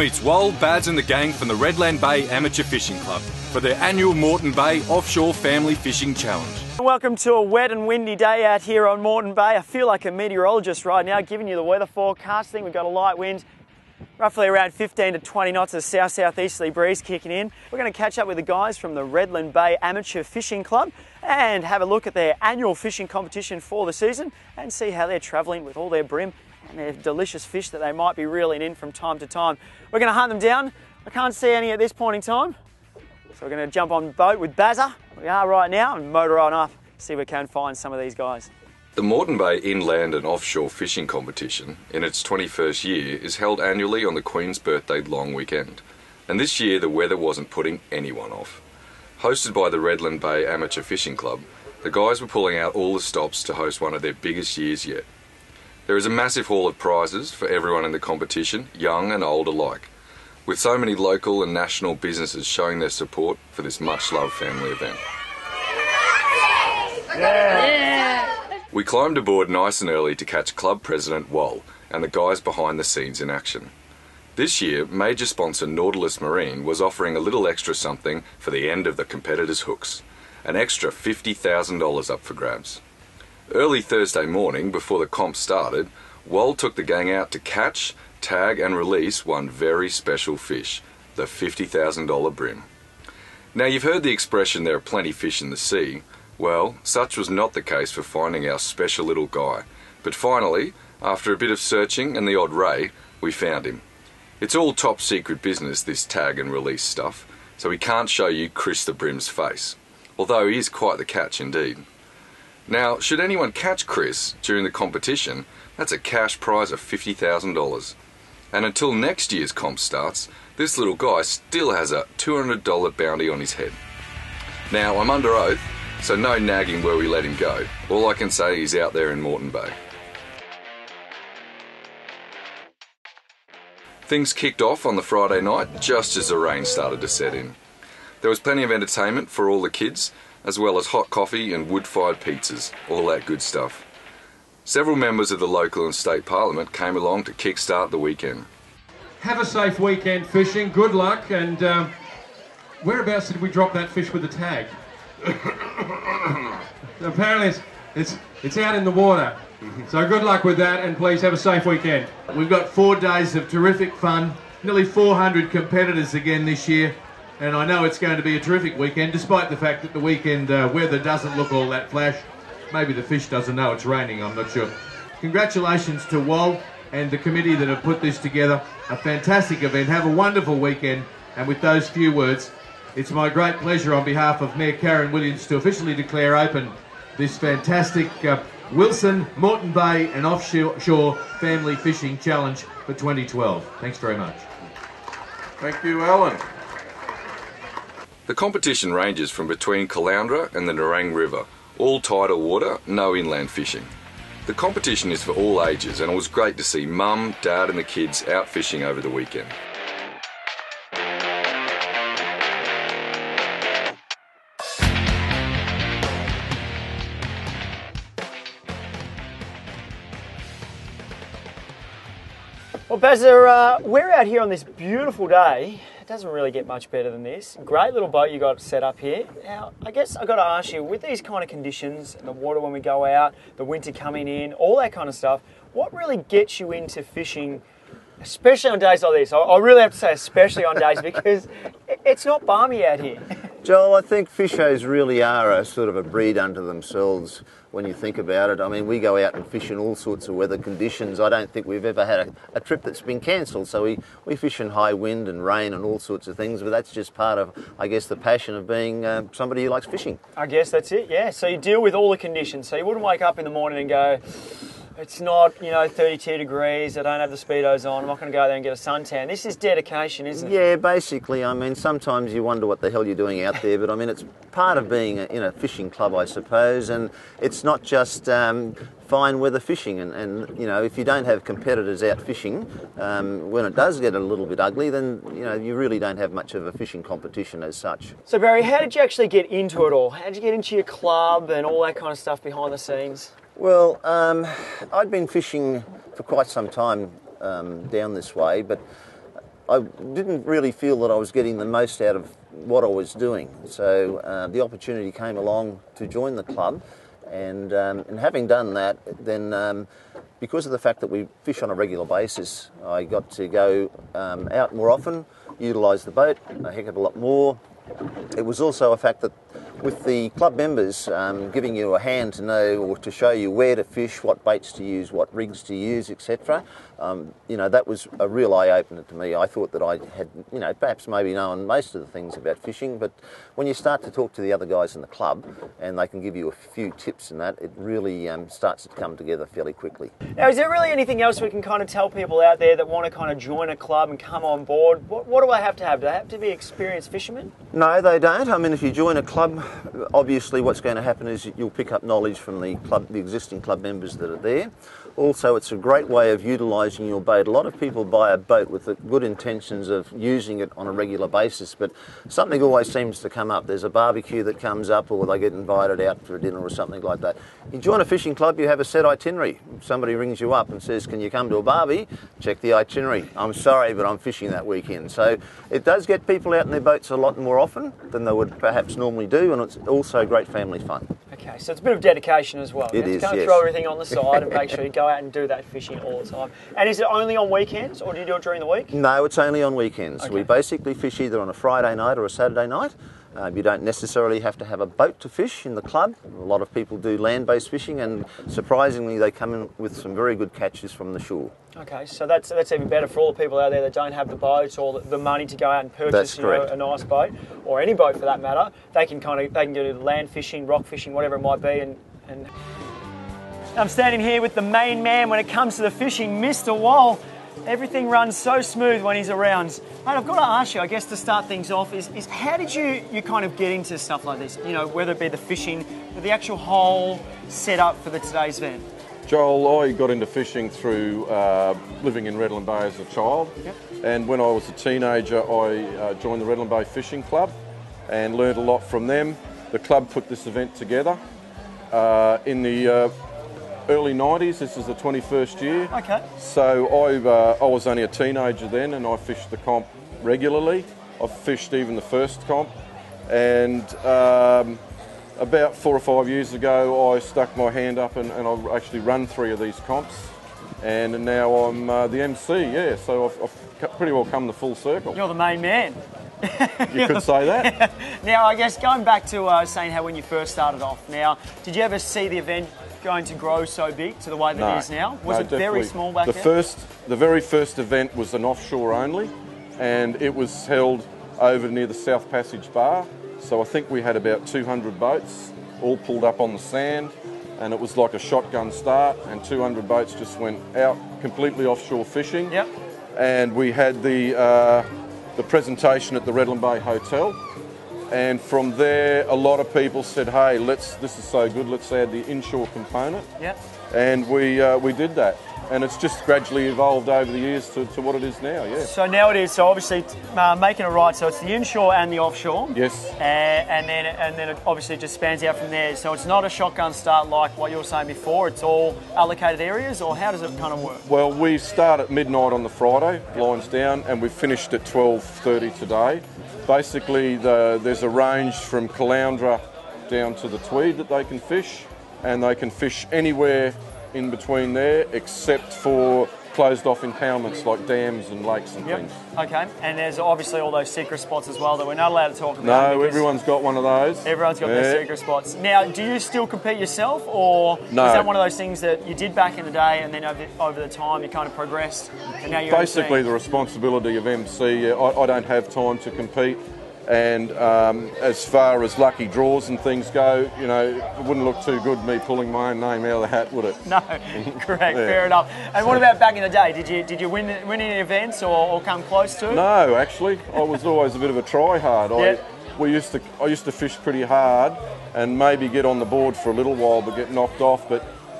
It's Wal, Baz and the gang from the Redland Bay Amateur Fishing Club for their annual Moreton Bay Offshore Family Fishing Challenge. Welcome to a wet and windy day out here on Moreton Bay. I feel like a meteorologist right now, giving you the weather forecasting. We've got a light wind, roughly around 15 to 20 knots of south-southeasterly breeze kicking in. We're going to catch up with the guys from the Redland Bay Amateur Fishing Club and have a look at their annual fishing competition for the season and see how they're travelling with all their brim and their delicious fish that they might be reeling in from time to time. We're going to hunt them down. I can't see any at this point in time, so we're going to jump on boat with Bazza. We are right now and motor on up, see if we can find some of these guys. The Moreton Bay Inland and Offshore Fishing Competition, in its 21st year, is held annually on the Queen's Birthday long weekend. And this year the weather wasn't putting anyone off. Hosted by the Redland Bay Amateur Fishing Club, the guys were pulling out all the stops to host one of their biggest years yet. There is a massive haul of prizes for everyone in the competition, young and old alike, with so many local and national businesses showing their support for this much-loved family event. Yeah. We climbed aboard nice and early to catch Club President Wal and the guys behind the scenes in action. This year, major sponsor Nautilus Marine was offering a little extra something for the end of the competitors' hooks, an extra $50,000 up for grabs. Early Thursday morning, before the comp started, Wal took the gang out to catch, tag and release one very special fish, the $50,000 brim. Now you've heard the expression there are plenty fish in the sea. Well, such was not the case for finding our special little guy, but finally, after a bit of searching and the odd ray, we found him. It's all top secret business, this tag and release stuff, so we can't show you Chris the Brim's face, although he is quite the catch indeed. Now, should anyone catch Chris during the competition, that's a cash prize of $50,000. And until next year's comp starts, this little guy still has a $200 bounty on his head. Now, I'm under oath, so no nagging where we let him go. All I can say is out there in Moreton Bay. Things kicked off on the Friday night just as the rain started to set in. There was plenty of entertainment for all the kids, as well as hot coffee and wood-fired pizzas, all that good stuff. Several members of the local and state parliament came along to kick-start the weekend. Have a safe weekend fishing, good luck, and whereabouts did we drop that fish with the tag? Apparently it's out in the water, so good luck with that, and please have a safe weekend. We've got 4 days of terrific fun, nearly 400 competitors again this year, and I know it's going to be a terrific weekend, despite the fact that the weekend weather doesn't look all that flash. Maybe the fish doesn't know it's raining, I'm not sure. Congratulations to Wal and the committee that have put this together. A fantastic event. Have a wonderful weekend, and with those few words, it's my great pleasure on behalf of Mayor Karen Williams to officially declare open this fantastic Wilson, Moreton Bay and Offshore Family Fishing Challenge for 2012. Thanks very much. Thank you, Alan. The competition ranges from between Caloundra and the Nerang River, all tidal water, no inland fishing. The competition is for all ages, and it was great to see Mum, Dad and the kids out fishing over the weekend. Well, Bazza, we're out here on this beautiful day. It doesn't really get much better than this. Great little boat you got set up here. Now, I guess I've got to ask you, with these kind of conditions, the water when we go out, the winter coming in, all that kind of stuff, what really gets you into fishing, especially on days like this? I really have to say especially on days because it's not balmy out here. Joel, I think fishers really are a sort of a breed unto themselves when you think about it. I mean, we go out and fish in all sorts of weather conditions. I don't think we've ever had a trip that's been cancelled. So we fish in high wind and rain and all sorts of things, but that's just part of, I guess, the passion of being somebody who likes fishing. I guess that's it, yeah. So you deal with all the conditions. So you wouldn't wake up in the morning and go, it's not, 32 degrees, I don't have the Speedos on, I'm not going to go there and get a suntan. This is dedication, isn't it? Yeah, basically. I mean, sometimes you wonder what the hell you're doing out there, but I mean, it's part of being in a fishing club, I suppose, and it's not just fine weather fishing. And if you don't have competitors out fishing, when it does get a little bit ugly, then, you really don't have much of a fishing competition as such. So, Barry, how did you actually get into it all? How did you get into your club and all that kind of stuff behind the scenes? Well, I'd been fishing for quite some time down this way, but I didn't really feel that I was getting the most out of what I was doing. So the opportunity came along to join the club, and having done that, then because of the fact that we fish on a regular basis, I got to go out more often, utilise the boat a heck of a lot more. It was also a fact that with the club members giving you a hand to know or to show you where to fish, what baits to use, what rigs to use, etc. You know, that was a real eye-opener to me. I thought that I had, you know, perhaps maybe known most of the things about fishing, but when you start to talk to the other guys in the club and they can give you a few tips and that, it really starts to come together fairly quickly. Now, is there really anything else we can kind of tell people out there that want to kind of join a club and come on board? What do I have to have? Do they have to be experienced fishermen? No, they don't. I mean, if you join a club, obviously what's going to happen is you'll pick up knowledge from the existing club members that are there. Also, it's a great way of utilising your boat. A lot of people buy a boat with the good intentions of using it on a regular basis, but something always seems to come up. There's a barbecue that comes up, or they get invited out for a dinner or something like that. You join a fishing club, you have a set itinerary. Somebody rings you up and says, can you come to a barbie? Check the itinerary. I'm sorry, but I'm fishing that weekend. So it does get people out in their boats a lot more often than they would perhaps normally do, and it's also great family fun. Okay, so it's a bit of dedication as well. It is, kind of yes. throw everything on the side and make sure you go out and do that fishing all the time. And is it only on weekends, or do you do it during the week? No, it's only on weekends. Okay. We basically fish either on a Friday night or a Saturday night. You don't necessarily have to have a boat to fish in the club. A lot of people do land-based fishing, and surprisingly they come in with some very good catches from the shore. Okay, so that's even better for all the people out there that don't have the boats or the money to go out and purchase a nice boat, or any boat for that matter. They can do land fishing, rock fishing, whatever it might be. And I'm standing here with the main man when it comes to the fishing, Mr. Wall. Everything runs so smooth when he's around. Mate, I've got to ask you, I guess to start things off, is how did you kind of get into stuff like this? You know, whether it be the fishing, the actual whole setup for today's event? Joel, I got into fishing through living in Redland Bay as a child. Yep. And when I was a teenager, I joined the Redland Bay Fishing Club and learned a lot from them. The club put this event together in the early 90s. This is the 21st year. Okay. So I was only a teenager then, and I fished the comp regularly. I fished even the first comp, and about 4 or 5 years ago I stuck my hand up and I've actually run 3 of these comps, and now I'm the MC, yeah, so I've pretty well come the full circle. You're the main man. You could say that. Now, I guess going back to saying how when you first started off, now, did you ever see the event going to grow so big to the way that it is now? Was it very small back then? The very first event was an offshore only, and it was held over near the South Passage Bar. So I think we had about 200 boats all pulled up on the sand, and it was like a shotgun start, and 200 boats just went out completely offshore fishing. Yep. And we had the presentation at the Redland Bay Hotel. And from there, a lot of people said, hey, this is so good, let's add the inshore component. Yep. And we did that. And it's just gradually evolved over the years to what it is now, yeah. So now it is, so obviously making it right, so it's the inshore and the offshore. Yes. And then it obviously just spans out from there. So it's not a shotgun start like what you were saying before, it's all allocated areas, or how does it kind of work? Well, we start at midnight on the Friday, lines down, and we finished at 12:30 today. Basically, there's a range from Caloundra down to the Tweed that they can fish, and they can fish anywhere in between there except for closed off impoundments like dams and lakes and things. Okay, and there's obviously all those secret spots as well that we're not allowed to talk about. No, everyone's got one of those. Everyone's got their secret spots. Now, do you still compete yourself, or no. Is that one of those things that you did back in the day and then over the time you kind of progressed and now you're basically MC? The responsibility of MC. I don't have time to compete. And as far as lucky draws and things go, you know, it wouldn't look too good me pulling my own name out of the hat, would it? No, correct, fair enough. And what about back in the day? Did you win any events or come close to it? No, actually, I was always a bit of a try-hard. Yep. I used to fish pretty hard and maybe get on the board for a little while but get knocked off.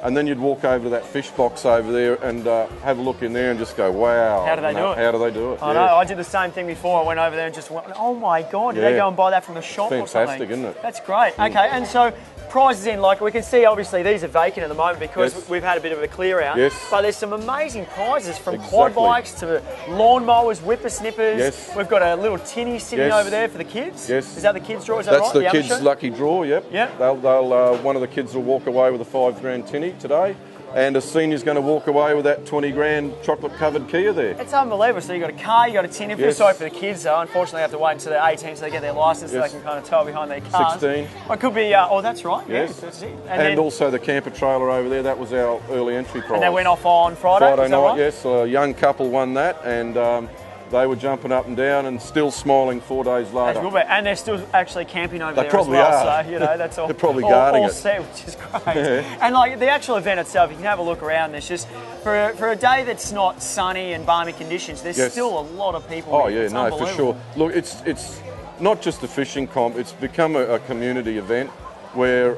And then you'd walk over to that fish box over there and have a look in there and just go, wow. How do they do it? How do they do it? I know, I did the same thing before. I went over there and just went, oh my God, did they go and buy that from the shop or something? Fantastic, isn't it? That's great. Okay, and so prizes in, like we can see obviously these are vacant at the moment because Yes. we've had a bit of a clear out. Yes. But there's some amazing prizes from quad Exactly. bikes to lawnmowers, whippersnippers. Yes. We've got a little tinny sitting Yes. over there for the kids. Yes. Is that the kids' draw? Is that That's right? the amateur? kids' lucky draw. Yep. Yep. They'll one of the kids will walk away with a $5,000 tinny today, and a senior's going to walk away with that $20,000 chocolate-covered Kia there. It's unbelievable. So you've got a car, you've got a tinny. I feel Yes. sorry for the kids though. Unfortunately, they have to wait until they're 18 so they get their licence so Yes. they can kind of tow behind their cars. 16. Or it could be, oh, that's right. Yes. Yes, that's it. And then, also the camper trailer over there. That was our early entry prize. and they went off on Friday. Friday is that night, right? yes. A young couple won that, and they were jumping up and down and still smiling 4 days later. That's good, mate. And they're still actually camping over They there probably as well. are. So, you know, that's all. They're probably guarding all it. set, which is great. And like the actual event itself, you can have a look around. There's just for a day that's not sunny and balmy conditions, there's Yes. still a lot of people. Oh here. yeah, It's no, for unbelievable. sure. Look, it's not just a fishing comp. It's become a community event where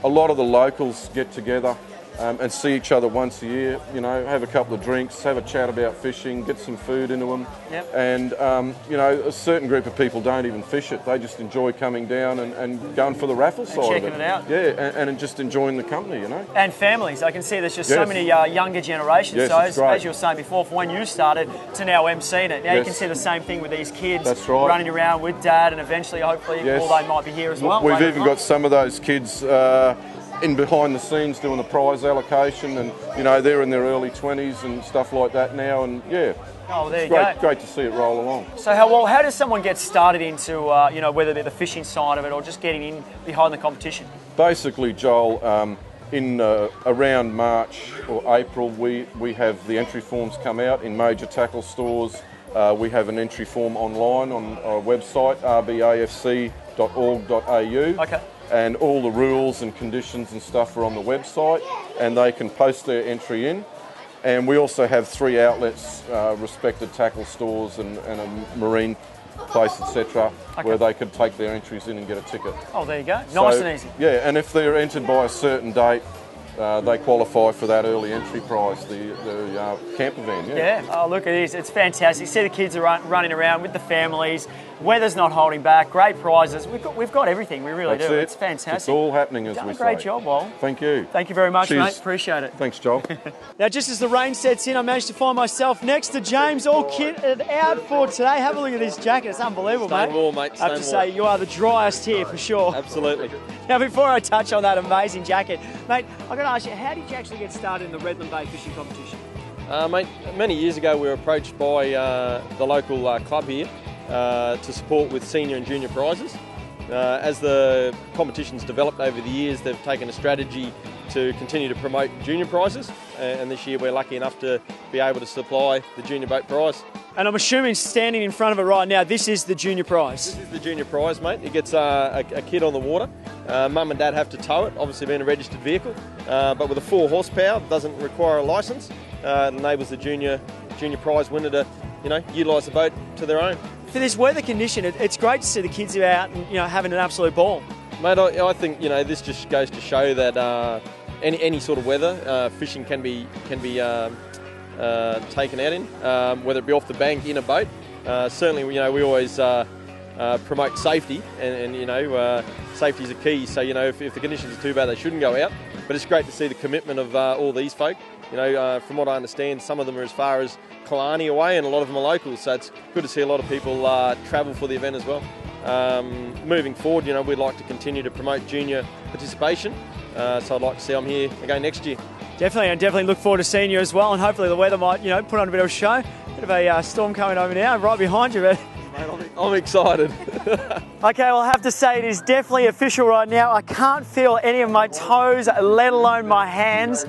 a lot of the locals get together and see each other once a year. You know, have a couple of drinks, have a chat about fishing, get some food into them. Yep. And you know, a certain group of people don't even fish it. They just enjoy coming down and going for the raffle side of checking it. it out. Yeah, and just enjoying the company. You know. And families, I can see there's just so Yes. many younger generations. Yes, so it's great. as you were saying before, from when you started to now emceeing it, now you Yes. can see the same thing with these kids That's right. running around with dad, and eventually, hopefully, Yes. well, they might be here as well. We've later even on. got some of those kids in behind the scenes doing the prize allocation, and you know they're in their early 20s and stuff like that now, and yeah, Oh, there you great, go. great to see it roll along. So how does someone get started into you know, whether they're the fishing side of it or just getting in behind the competition? Basically, Joel, in around March or April, we have the entry forms come out in major tackle stores. We have an entry form online on our website, rbafc.org.au. Okay. And all the rules and conditions and stuff are on the website, and they can post their entry in. And we also have 3 outlets, respected tackle stores and a marine place, etc., where they could take their entries in and get a ticket. Oh, there you go. Nice So, and easy. Yeah, and if they're entered by a certain date, they qualify for that early entry prize, the camper van. Yeah. Oh, look, it is. It's fantastic. See the kids are running around with the families. Weather's not holding back. Great prizes. We've got everything. We really That's do. it. It's fantastic. It's all happening, as Done we a great say. job, Wal. Thank you. Thank you very much, Cheers. mate. Appreciate it. Thanks, Joel. Now, just as the rain sets in, I managed to find myself next to James, all kitted out for today. Have a look at this jacket. It's unbelievable, Stone mate. wall, mate. I have to Stone say, you are the driest here for sure. Absolutely. Now, before I touch on that amazing jacket, mate, I've got to ask you, how did you actually get started in the Redland Bay fishing competition? Mate, many years ago we were approached by the local club here to support with senior and junior prizes. As the competition's developed over the years, they've taken a strategy to continue to promote junior prizes, and this year we're lucky enough to be able to supply the junior boat prize. And I'm assuming standing in front of it right now, this is the junior prize. This is the junior prize, mate. It gets a kid on the water. Mum and dad have to tow it, obviously being a registered vehicle, but with a 4 horsepower, doesn't require a licence. It enables the junior prize winner to, utilise the boat to their own. For this weather condition, it's great to see the kids out and having an absolute ball. Mate, I think this just goes to show that any sort of weather, fishing can be taken out in, whether it be off the bank, in a boat. Certainly, we always promote safety, and safety is a key. So if the conditions are too bad, they shouldn't go out. But it's great to see the commitment of all these folk. From what I understand, some of them are as far as Killarney away, and a lot of them are locals. So it's good to see a lot of people travel for the event as well. Moving forward, we'd like to continue to promote junior participation. So I'd like to see I'm here again next year. Definitely, and definitely look forward to seeing you as well. And hopefully the weather might, put on a bit of a show. Bit of a storm coming over now, right behind you, but. I'm excited. Okay, well, I have to say it is definitely official right now. I can't feel any of my toes, let alone my hands.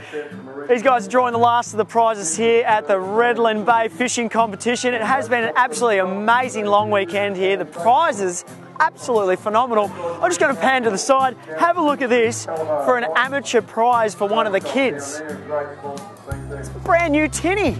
These guys are drawing the last of the prizes here at the Redland Bay Fishing Competition. It has been an absolutely amazing long weekend here. The prizes, absolutely phenomenal. I'm just going to pan to the side, have a look at this for an amateur prize for one of the kids. It's a brand new tinny.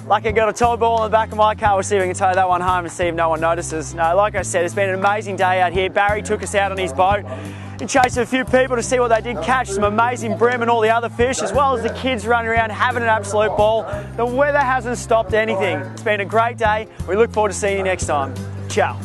Like I got a tow ball in the back of my car. We'll see if we can tow that one home and see if no one notices. No, like I said, it's been an amazing day out here. Barry took us out on his boat and chased a few people to see what they did catch. Some amazing bream and all the other fish, as well as the kids running around having an absolute ball. The weather hasn't stopped anything. It's been a great day. We look forward to seeing you next time. Ciao.